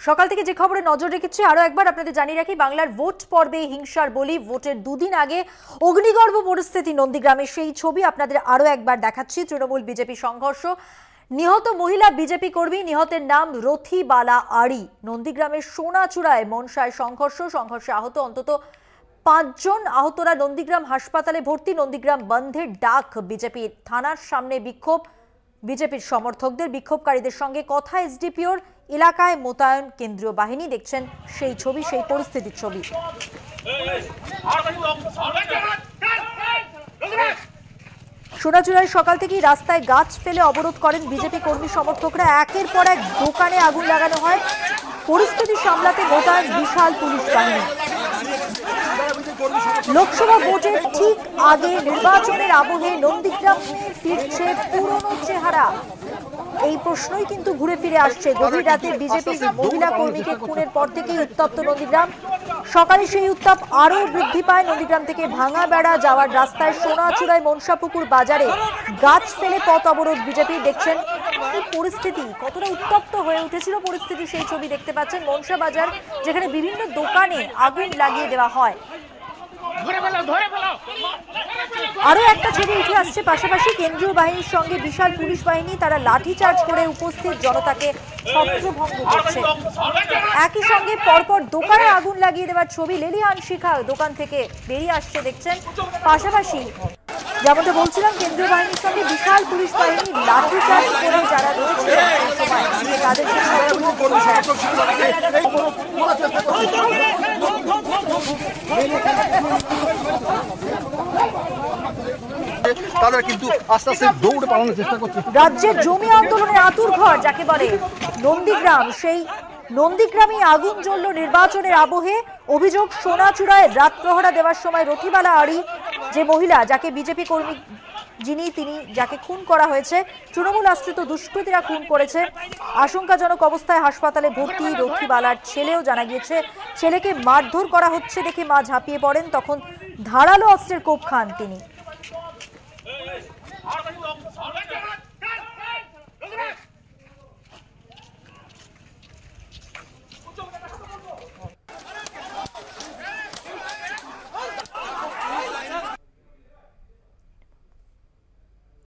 সকাল থেকে যে খবরে নজর রেখেছি আরো একবার আপনাদের জানিয়ে রাখি, বাংলার ভোট পর্বে হিংসার বলি। ভোটের দুদিন আগে অগ্নিগর্ভ পরিস্থিতি নন্দীগ্রামে, সেই ছবি আপনাদের আরো একবার দেখাচ্ছি। তৃণমূল বিজেপি সংঘর্ষ, নিহত মহিলা বিজেপি কর্মী, নিহতের নাম রথিবালা আড়ি। নন্দীগ্রামের সোনাচূড়ায় মনসায় সংঘর্ষে আহত অন্তত 5 জন। আহতরা নন্দীগ্রাম হাসপাতালে ভর্তি। নন্দীগ্রাম বন্ধের ডাক বিজেপির, থানার সামনে বিক্ষোভ বিজেপির সমর্থকদের। বিক্ষোভকারীদের সঙ্গে কথা এসডিপিওর, এলাকায় মোতায়েন কেন্দ্রীয় বাহিনী। দেখছেন সেই ছবি, সেই পরিস্থিতির ছবি। সোনাচূড়ায় সকাল থেকেই রাস্তায় গাছ ফেলে অবরোধ করেন বিজেপি কর্মী সমর্থকরা। একের পর এক দোকানে আগুন লাগানো হয়। পরিস্থিতি সামলাতে মোতায়েন বিশাল পুলিশ বাহিনী। লোকসভা ভোটের ঠিক আগে নির্বাচনের আবহে নন্দীগ্রাম ফিরছে পুরনো চেহারা। এই প্রশ্নই কিন্তু ঘুরে ফিরে আসছে। গভীর রাতে বিজেপির মহিলা কর্মীকে খুনের পর থেকেই উত্তপ্ত নন্দীগ্রাম। সকালে সেই উত্তাপ আরো বৃদ্ধি পায়। নন্দীগ্রাম থেকে ভাঙা বেড়া যাওয়ার রাস্তায় সোনাচূড়ায় মনসাপুকুর বাজারে গাছ ফেলে পথ অবরোধ বিজেপি। দেখছেন পরিস্থিতি কতটা উত্তপ্ত হয়ে উঠেছিল পরিস্থিতি, সেই ছবি দেখতে পাচ্ছেন। মনসা বাজার, যেখানে বিভিন্ন দোকানে আগুন লাগিয়ে দেওয়া হয়। আরো একটা ছবি উঠে আসছে, পাশাপাশি কেন্দ্রীয় বাহিনীর সঙ্গে বিশাল পুলিশ বাহিনী, তারা লাঠিচার্জ করে উপস্থিত জনতাকে ছত্রভঙ্গ করছে। একই সঙ্গে পরপর দোকানে আগুন লাগিয়ে দেওয়ার ছবি। লেলিহান শিখা দোকান থেকে বেরিয়ে আসছে দেখছেন। পাশাপাশি যেমনটা বলছিলাম, কেন্দ্রীয় বাহিনীর সঙ্গে বিশাল পুলিশ বাহিনী লাঠিচার্জ করে যারা রয়েছে তাদের তারা কিন্তু আস্তে আস্তে দৌড়ে পালানোর চেষ্টা করছে। রাজ্যের জমি আন্দোলনের আতুরঘর যাকে বলে নন্দীগ্রাম, সেই নন্দীগ্রামে আগুন জ্বলল নির্বাচনের আবহে। অভিযোগ, সোনাচূড়ায় রাত প্রহরা দেওয়ার সময় রথিবালা আড়ি, যে মহিলা যাকে বিজেপি কর্মী তিনি যাকে খুন করা হয়েছে, তৃণমূল আশ্রিত দুষ্কৃতীরা খুন করেছে। আশঙ্কাজনক অবস্থায় হাসপাতালে ভর্তি রথিবালার ছেলেও। জানা গিয়েছে ছেলেকে মারধর করা হচ্ছে দেখে মা ঝাঁপিয়ে পড়েন, তখন ধারালো অস্ত্রের কোপ খান তিনি।